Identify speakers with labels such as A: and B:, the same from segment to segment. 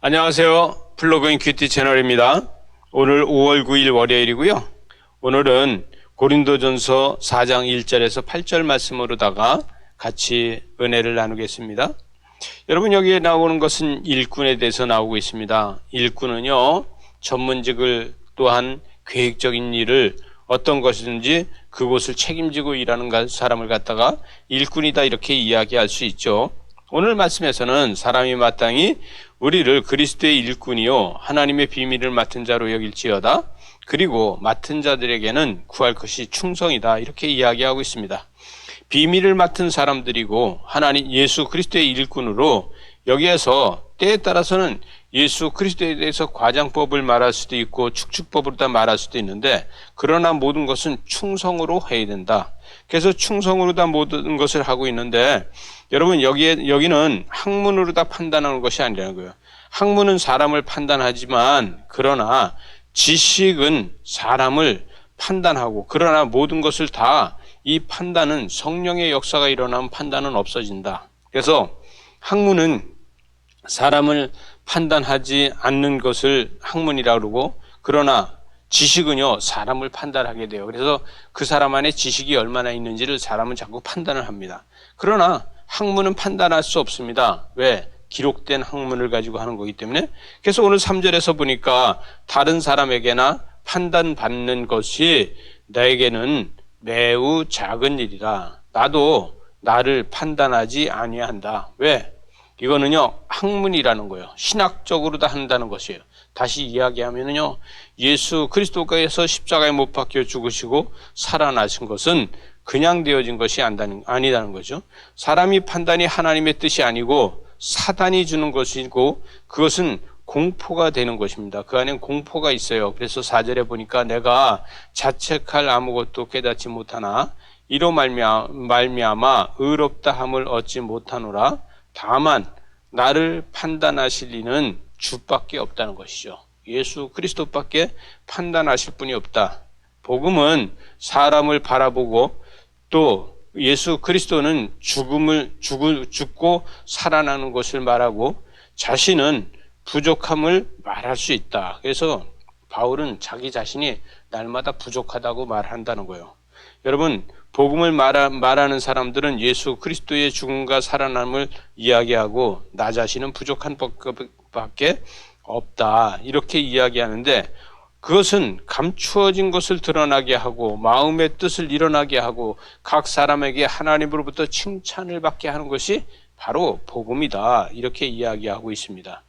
A: 안녕하세요. 플러그인 큐티 채널입니다. 오늘 5월 9일 월요일이고요. 오늘은 고린도전서 4장 1절에서 8절 말씀으로다가 같이 은혜를 나누겠습니다. 여러분, 여기에 나오는 것은 일꾼에 대해서 나오고 있습니다. 일꾼은요, 전문직을 또한 계획적인 일을 어떤 것이든지 그곳을 책임지고 일하는 사람을 갖다가 일꾼이다 이렇게 이야기할 수 있죠. 오늘 말씀에서는 사람이 마땅히 우리를 그리스도의 일꾼이요 하나님의 비밀을 맡은 자로 여길지어다. 그리고 맡은 자들에게는 구할 것이 충성이다 이렇게 이야기하고 있습니다. 비밀을 맡은 사람들이고 하나님 예수 그리스도의 일꾼으로 여기에서 때에 따라서는 예수 그리스도에 대해서 과장법을 말할 수도 있고 축축법으로 다 말할 수도 있는데, 그러나 모든 것은 충성으로 해야 된다. 그래서 충성으로 다 모든 것을 하고 있는데, 여러분 여기는 학문으로 다 판단하는 것이 아니라는 거예요. 학문은 사람을 판단하지만 그러나 지식은 사람을 판단하고, 그러나 모든 것을 다 이 판단은 성령의 역사가 일어나면 판단은 없어진다. 그래서 학문은 사람을 판단하지 않는 것을 학문이라고 그러고, 그러나 지식은요 사람을 판단하게 돼요. 그래서 그 사람 안에 지식이 얼마나 있는지를 사람은 자꾸 판단을 합니다. 그러나 학문은 판단할 수 없습니다. 왜? 기록된 학문을 가지고 하는 거기 때문에. 그래서 오늘 3절에서 보니까 다른 사람에게나 판단받는 것이 나에게는 매우 작은 일이라. 나도 나를 판단하지 아니한다. 왜? 이거는요 학문이라는 거예요. 신학적으로 다 한다는 것이에요. 다시 이야기하면요, 예수 그리스도께서 십자가에 못 박혀 죽으시고 살아나신 것은 그냥 되어진 것이 아니다는 거죠. 사람이 판단이 하나님의 뜻이 아니고 사단이 주는 것이고, 그것은 공포가 되는 것입니다. 그 안엔 공포가 있어요. 그래서 4절에 보니까 내가 자책할 아무것도 깨닫지 못하나 이로 말미암아 의롭다 함을 얻지 못하노라. 다만 나를 판단하실 이는 주밖에 없다는 것이죠. 예수 그리스도밖에 판단하실 분이 없다. 복음은 사람을 바라보고, 또 예수 그리스도는 죽고 살아나는 것을 말하고, 자신은 부족함을 말할 수 있다. 그래서 바울은 자기 자신이 날마다 부족하다고 말한다는 거예요. 여러분, 복음을 말하는 사람들은 예수 그리스도의 죽음과 살아남을 이야기하고 나 자신은 부족한 밖에 없다 이렇게 이야기하는데, 그것은 감추어진 것을 드러나게 하고 마음의 뜻을 일어나게 하고 각 사람에게 하나님으로부터 칭찬을 받게 하는 것이 바로 복음이다 이렇게 이야기하고 있습니다.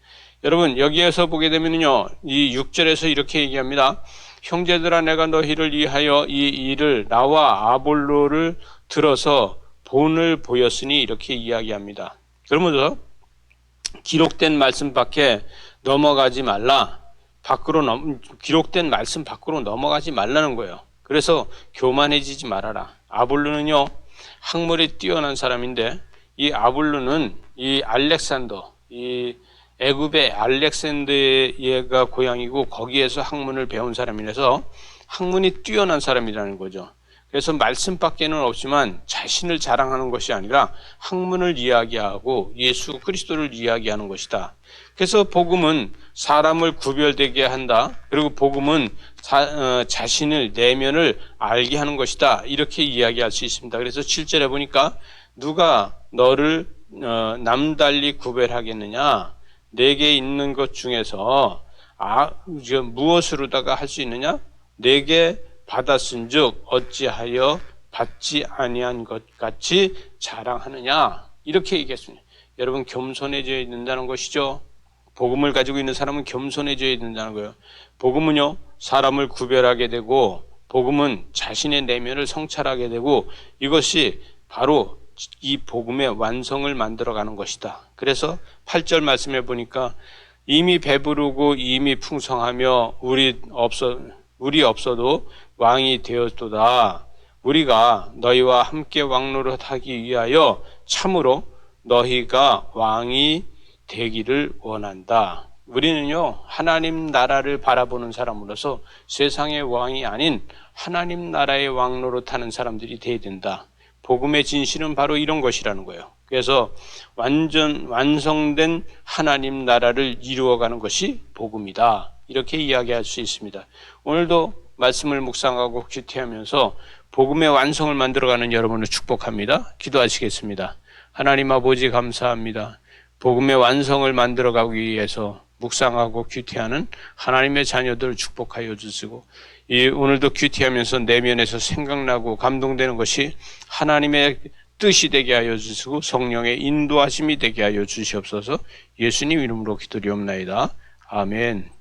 A: 여러분, 여기에서 보게 되면요, 이 6절에서 이렇게 얘기합니다. 형제들아, 내가 너희를 위하여 이 일을 나와 아볼로를 들어서 본을 보였으니 이렇게 이야기합니다. 그러면서 기록된 말씀 밖에 넘어가지 말라. 기록된 말씀 밖으로 넘어가지 말라는 거예요. 그래서 교만해지지 말아라. 아볼로는요 학문에 뛰어난 사람인데, 이 아볼로는 이 알렉산더, 이 애굽의 알렉산더가 고향이고 거기에서 학문을 배운 사람이라서 학문이 뛰어난 사람이라는 거죠. 그래서 말씀 밖에는 없지만 자신을 자랑하는 것이 아니라 학문을 이야기하고 예수 그리스도를 이야기하는 것이다. 그래서 복음은 사람을 구별되게 한다. 그리고 복음은 자신을, 내면을 알게 하는 것이다. 이렇게 이야기할 수 있습니다. 그래서 7절에 보니까 누가 너를 남달리 구별하겠느냐? 내게 있는 것 중에서 무엇으로다가 할 수 있느냐? 내게 받았은즉 어찌하여 받지 아니한 것 같이 자랑하느냐? 이렇게 얘기했습니다. 여러분, 겸손해져야 된다는 것이죠. 복음을 가지고 있는 사람은 겸손해져야 된다는 거예요. 복음은요 사람을 구별하게 되고, 복음은 자신의 내면을 성찰하게 되고, 이것이 바로 이 복음의 완성을 만들어가는 것이다. 그래서 8절 말씀해 보니까 이미 배부르고 이미 풍성하며 우리 없어도 왕이 되었도다. 우리가 너희와 함께 왕노릇하기 위하여 참으로 너희가 왕이 되기를 원한다. 우리는요 하나님 나라를 바라보는 사람으로서 세상의 왕이 아닌 하나님 나라의 왕노릇하는 사람들이 되어야 된다. 복음의 진실은 바로 이런 것이라는 거예요. 그래서 완성된 하나님 나라를 이루어가는 것이 복음이다. 이렇게 이야기할 수 있습니다. 오늘도 말씀을 묵상하고 큐티하면서 복음의 완성을 만들어가는 여러분을 축복합니다. 기도하시겠습니다. 하나님 아버지 감사합니다. 복음의 완성을 만들어가기 위해서 묵상하고 큐티하는 하나님의 자녀들 축복하여 주시고, 오늘도 큐티하면서 내면에서 생각나고 감동되는 것이 하나님의 뜻이 되게 하여 주시고 성령의 인도하심이 되게 하여 주시옵소서. 예수님 이름으로 기도리옵나이다. 아멘.